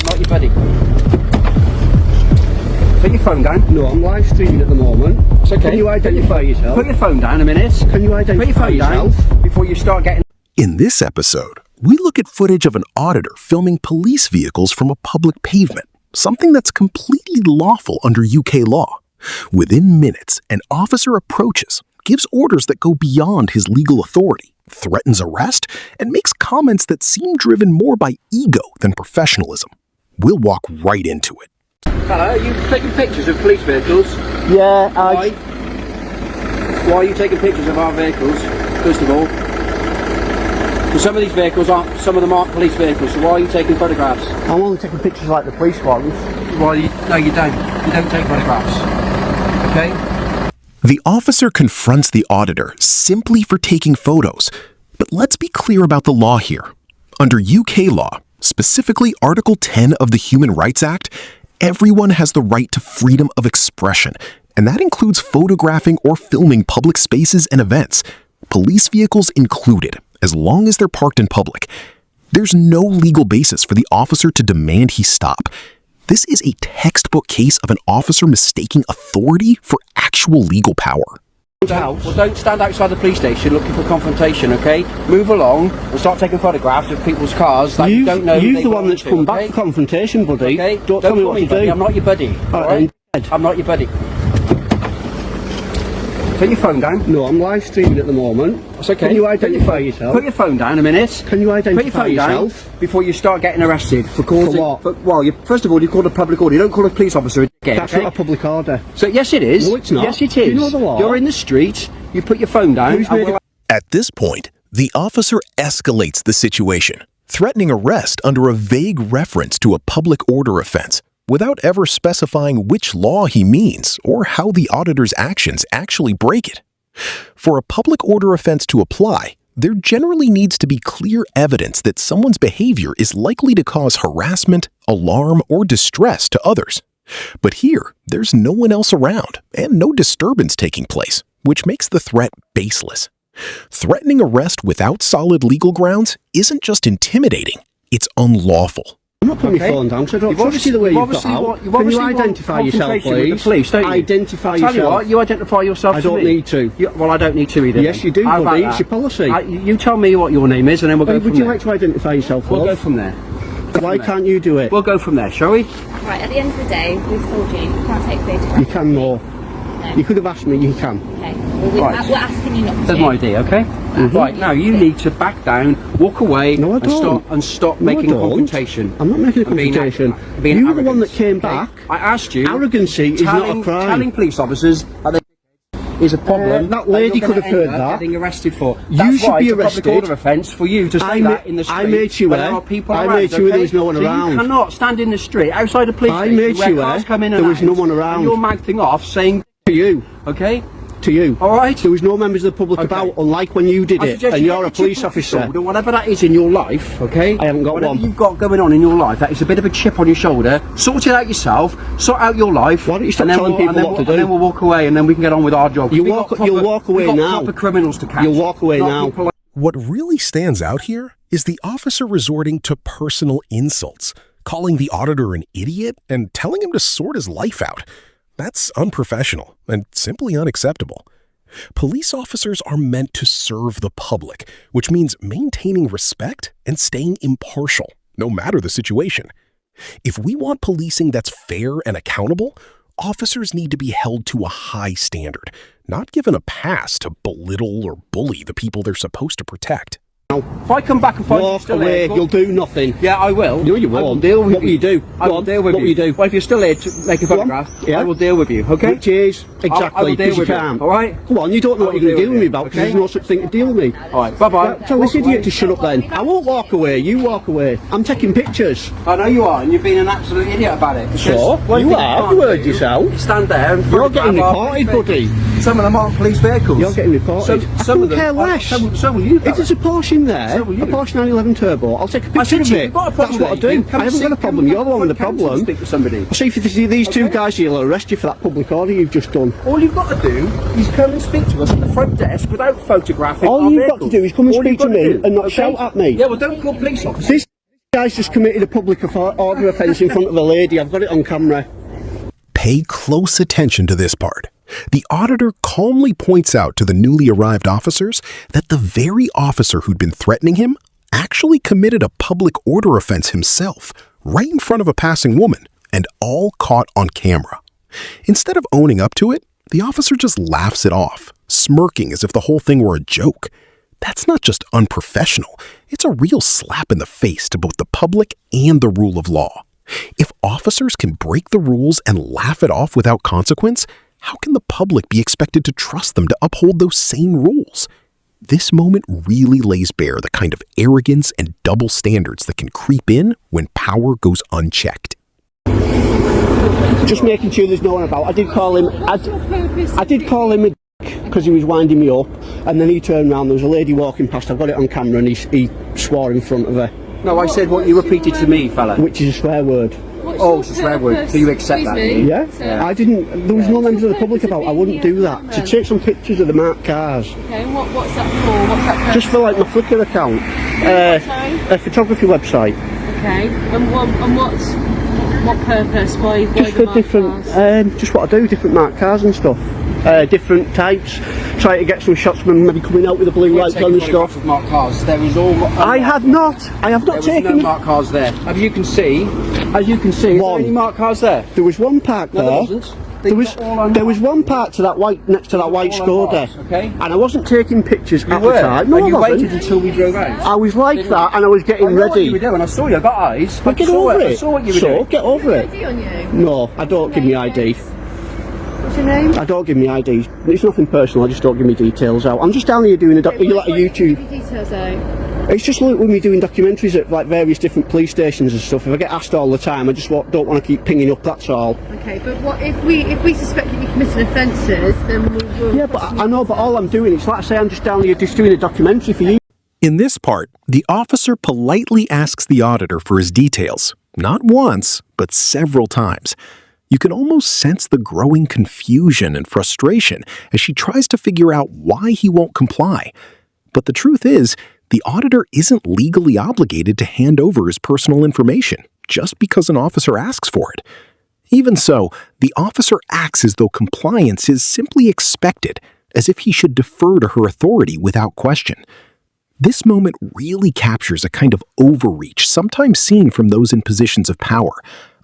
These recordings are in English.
I'm not your buddy. Put your phone down. No, I'm live streaming at the moment. It's okay. Can you identify yourself? Put your phone down a minute. Can you identify Put your phone yourself? down before you start getting... In this episode, we look at footage of an auditor filming police vehicles from a public pavement, something that's completely lawful under UK law. Within minutes, an officer approaches, gives orders that go beyond his legal authority, threatens arrest, and makes comments that seem driven more by ego than professionalism. We'll walk right into it. Hello, are you taking pictures of police vehicles? Yeah, Why? Why are you taking pictures of our vehicles, first of all? Because some of these vehicles aren't, some of them aren't police vehicles, so why are you taking photographs? I'm only taking pictures like the police ones. Why? No, you don't. You don't take photographs. Okay? The officer confronts the auditor simply for taking photos. But let's be clear about the law here. Under UK law, specifically Article 10 of the Human Rights Act, everyone has the right to freedom of expression, and that includes photographing or filming public spaces and events, police vehicles included, as long as they're parked in public. There's no legal basis for the officer to demand he stop. This is a textbook case of an officer mistaking authority for actual legal power. Well, don't stand outside the police station looking for confrontation, okay? Move along and start taking photographs of people's cars that you don't know. You're the one that's come back for confrontation, buddy. Okay? Don't tell me what to do. I'm not your buddy. Alright? I'm not your buddy. Put your phone down. No, I'm live streaming at the moment. It's okay. Can you identify yourself? Put your phone down a minute. Can you identify Put your phone yourself? down before you start getting arrested for causing... For what? Well, first of all, you called a public order. You don't call a police officer a dickhead, That's okay? not a public order. So, yes, it is. No, it's not. Yes, it is. Do you know the law? You're in the street. You put your phone down. Who's made At this point, the officer escalates the situation, threatening arrest under a vague reference to a public order offense, without ever specifying which law he means or how the auditor's actions actually break it. For a public order offense to apply, there generally needs to be clear evidence that someone's behavior is likely to cause harassment, alarm, or distress to others. But here, there's no one else around and no disturbance taking place, which makes the threat baseless. Threatening arrest without solid legal grounds isn't just intimidating, it's unlawful. I'm not putting my phone down, so don't trust you the way you've got out. Can you identify yourself, please? Police, don't you? Identify Tell yourself. You what, you identify yourself I to don't me. need to. Well, I don't need to either. Yes, you do, How buddy. about It's your policy. You tell me what your name is, and then we'll go from Would you there. like to identify yourself, We'll go love? from there. Why can't you do it? We'll go from there, shall we? Right, at the end of the day, we've told you can't take photographs. You can more. No. You could have asked me, you can. Okay. Well, Right. we're asking you not to. That's my idea, okay? Right, now you need to back down, walk away, No, I don't. and stop No, I making a don't. confrontation. I'm not making a And being confrontation. being You were the one arrogant, that came okay? back. I asked you. Arrogancy is not a crime. Telling police officers that is a problem. That lady you're could have gonna heard end up that. Getting arrested for. You That's should why be it's a arrested. public order offence for you to say that in the street. I made you when aware. there are people I around, made you aware okay? there was no one So around. You cannot stand in the street outside a police I station made where you cars aware come in and there was out, no one around. And you're mouthing off saying To you. okay. To you. All right. There was no members of the public Okay. about, unlike when you did I it, suggest and you you're a get the police chip off your officer. shoulder, whatever that is in your life, okay? I haven't got whatever one. you've got going on in your life, that is a bit of a chip on your shoulder. Sort it out yourself. Sort out your life. Why don't you stop and then telling people what to do? And then we'll walk away, and then we can get on with our job. You'll walk away we've got now. proper criminals to catch. You'll walk away not now. people like- What really stands out here is the officer resorting to personal insults, calling the auditor an idiot and telling him to sort his life out. That's unprofessional and simply unacceptable. Police officers are meant to serve the public, which means maintaining respect and staying impartial, no matter the situation. If we want policing that's fair and accountable, officers need to be held to a high standard, not given a pass to belittle or bully the people they're supposed to protect. If I come back and find you Walk still away, here, you'll do nothing. yeah, I will. No, you I will won't. deal with What will you do? I Go will on. deal with What you. will you do? Well, if you're still here to make a Go on. photograph, Yeah. I will deal with you, okay? Which is, I exactly, will deal because you with you, can't. all right? Come on, you don't know I what will you're going to deal deal with with me you, about, because okay? there's no such thing to deal with me. All right, bye-bye. Tell this Walk idiot away. to shut up then. I won't walk away, you walk away. I'm taking pictures. I know you are, and you've been an absolute idiot about it. So? One You thing are, can't you heard do yourself. is stand there and You're getting photograph our reported, police buddy. vehicles. Some of them aren't police vehicles. You're getting reported. I Some of couldn't them, care less. So will you. If there's a Porsche in there, So will you. a Porsche 911 Turbo, I'll take a I picture said of to you, it. you've got a problem That's what I with it. do. Come I haven't got a sit- problem. You're the one with the come to problem. Speak to somebody. See if these two Okay. guys here will arrest you for that public order you've just done. All you've got to do is come and speak to us at the front desk without photographing All our you've got vehicles. to do is come and All speak you've got to me do, and not okay? shout at me. Yeah, well, don't call police officers. This Guy's just committed a public order offence in front of a lady. I've got it on camera. Pay close attention to this part. The auditor calmly points out to the newly arrived officers that the very officer who'd been threatening him actually committed a public order offense himself, right in front of a passing woman, and all caught on camera. Instead of owning up to it, the officer just laughs it off, smirking as if the whole thing were a joke. That's not just unprofessional, it's a real slap in the face to both the public and the rule of law. If officers can break the rules and laugh it off without consequence, how can the public be expected to trust them to uphold those same rules? This moment really lays bare the kind of arrogance and double standards that can creep in when power goes unchecked. Just making sure there's no one about. I did call him a dick because he was winding me up, and then he turned around. There was a lady walking past. I've got it on camera, and he swore in front of her. No, I said what you repeated to me, fella. Which is a swear word. Oh, it's a swear word. So you accept that? Yeah. I didn't. There was no members of the public about. I wouldn't do that. To take some pictures of the marked cars. Okay, what's that for? What's that for? Just for like my Flickr account. A photography website. Okay, and what purpose? Why just for different, just what I do, different marked cars and stuff. Different types. Try to get some shots of them maybe coming out with the blue lights on and stuff. Of marked cars. There is all. I have not taken. There was no marked cars there. As you can see, one. Is there any marked cars there? There was one parked there. No, there wasn't. There was one part to that white next to that white Skoda, okay. And I wasn't taking pictures at the time. No, you waited until we drove out. I was like that, and I was getting I know ready. What you were doing. I saw you. I got eyes. But get over it. I saw what you were doing. Get over it. ID on you? No, I don't give me ID. What's your name? I don't give me ID. It's nothing personal. I just don't give me details out. I'm just down here doing you like a YouTube. Give your details out. It's just like when we're doing documentaries at like various different police stations and stuff. If I get asked all the time, I just don't want to keep pinging up. That's all. Okay, but what if we suspect that you're committing offences? Then we'll yeah, but I know. But all I'm doing, it's like I say, I'm just down here just doing a documentary for you. In this part, the officer politely asks the auditor for his details, not once, but several times. You can almost sense the growing confusion and frustration as she tries to figure out why he won't comply. But the truth is, the auditor isn't legally obligated to hand over his personal information just because an officer asks for it. Even so, the officer acts as though compliance is simply expected, as if he should defer to her authority without question. This moment really captures a kind of overreach sometimes seen from those in positions of power,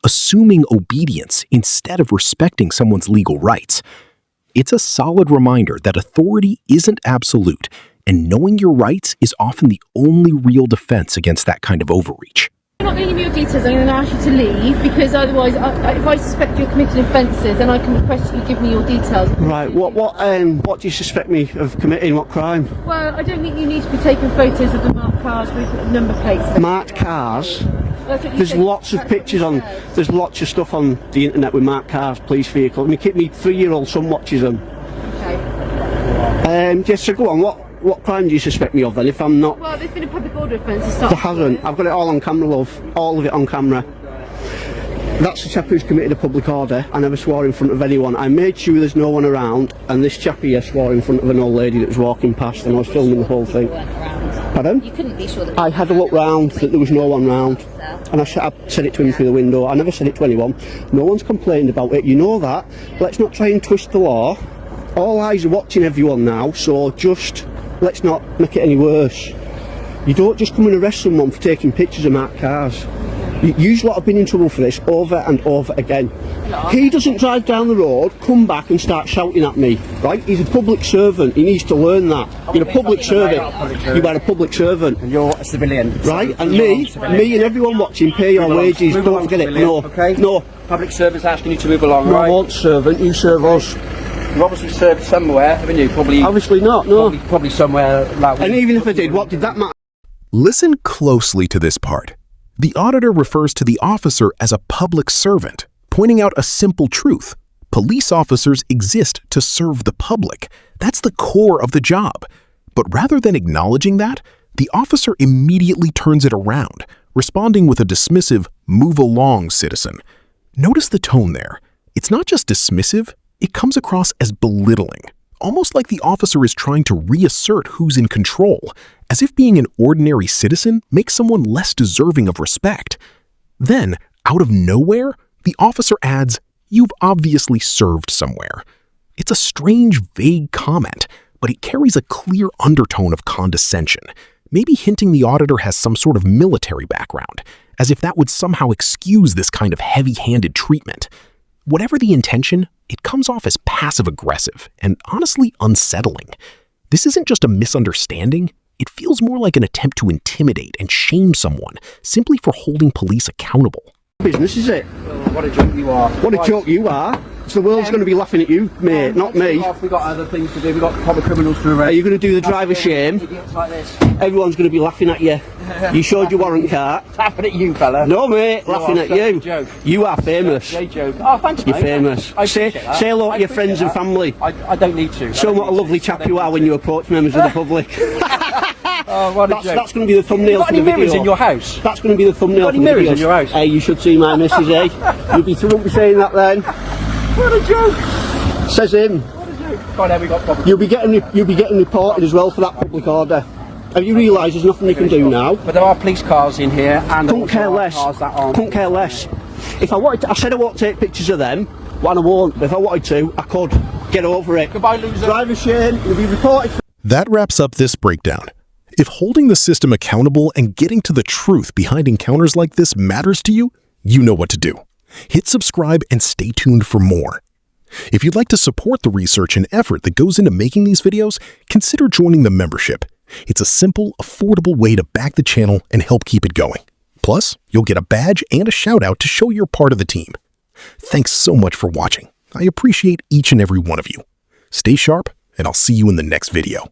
assuming obedience instead of respecting someone's legal rights. It's a solid reminder that authority isn't absolute, and knowing your rights is often the only real defense against that kind of overreach. You're not going to give me your details. I'm going to ask you to leave because otherwise, if I suspect you're committing offences, then I can request that you give me your details. Right. What do you suspect me of committing? What crime? Well, I don't think you need to be taking photos of the marked cars with number plates. Marked cars? There's said. lots of pictures on. There's lots of stuff on the internet with marked cars, police vehicles. My 3-year-old son watches them. Okay. Yes. So go on. What crime do you suspect me of then? If I'm not. Well, there's been a public order offence to start. There hasn't. I've got it all on camera, love. All of it on camera. That's the chap who's committed a public order. I never swore in front of anyone. I made sure there's no one around, and this chap here swore in front of an old lady that was walking past, and I was filming the whole thing. Pardon? You couldn't be sure that. I had a look round that there was no one round, and I said it to him through the window. I never said it to anyone. No one's complained about it. You know that. Let's not try and twist the law. All eyes are watching everyone now, so just let's not make it any worse. You don't just come and arrest someone for taking pictures of marked cars. You lot have been in trouble for this over and over again. He doesn't drive down the road, come back and start shouting at me, right? He's a public servant, he needs to learn that. You're a public servant. You are a public servant. And you're a civilian. Right? And me and everyone watching pay your wages, don't forget it. No, okay? No. Public servant's asking you to move along, No, right? I won't servant, you serve us. You've obviously served somewhere, haven't you? Probably. Obviously not, no. Probably somewhere loud. And even if I did, what did that matter? Listen closely to this part. The auditor refers to the officer as a public servant, pointing out a simple truth. Police officers exist to serve the public. That's the core of the job. But rather than acknowledging that, the officer immediately turns it around, responding with a dismissive, "Move along, citizen." Notice the tone there. It's not just dismissive, it comes across as belittling, almost like the officer is trying to reassert who's in control, as if being an ordinary citizen makes someone less deserving of respect. Then, out of nowhere, the officer adds, "You've obviously served somewhere." It's a strange, vague comment, but it carries a clear undertone of condescension, maybe hinting the auditor has some sort of military background, as if that would somehow excuse this kind of heavy-handed treatment. Whatever the intention, it comes off as passive-aggressive and honestly unsettling. This isn't just a misunderstanding, it feels more like an attempt to intimidate and shame someone simply for holding police accountable. Business, is it? Oh, what a joke you are. What a joke you are. So the world's going to be laughing at you, mate, not me. We've got other things to do. We've got proper criminals to arrest. Are you going to do the driver shame? Idiots like this. Everyone's going to be laughing at you. You showed your warrant card. Laughing at you, fella. No, mate, laughing at you. Joke. You are famous. Joke. Oh, thanks, You're mate. famous. I Say appreciate that. hello to your I friends and appreciate family. I don't need to. Show them what a lovely chap you are when you approach members of the public. Oh, what a joke. That's going to be the thumbnail You got for any the video. mirrors in your house? That's going to be the thumbnail got for any the mirrors video. in your house? Hey, you should see my missus, eh? You won't be saying that then. What a joke. Says him. What a joke. God, there we got proper. You'll be getting reported as well for that public order. Have you realised there's nothing you can do now? But there are police cars in here, and Couldn't care less. cars that aren't. Couldn't care less. If I wanted to, I said I won't take pictures of them, and I won't. But if I wanted to, I could. Get over it. Goodbye, loser. Driver shame. You'll be reported for. That wraps up this breakdown. If holding the system accountable and getting to the truth behind encounters like this matters to you, you know what to do. Hit subscribe and stay tuned for more. If you'd like to support the research and effort that goes into making these videos, consider joining the membership. It's a simple, affordable way to back the channel and help keep it going. Plus, you'll get a badge and a shout out to show you're part of the team. Thanks so much for watching. I appreciate each and every one of you. Stay sharp, and I'll see you in the next video.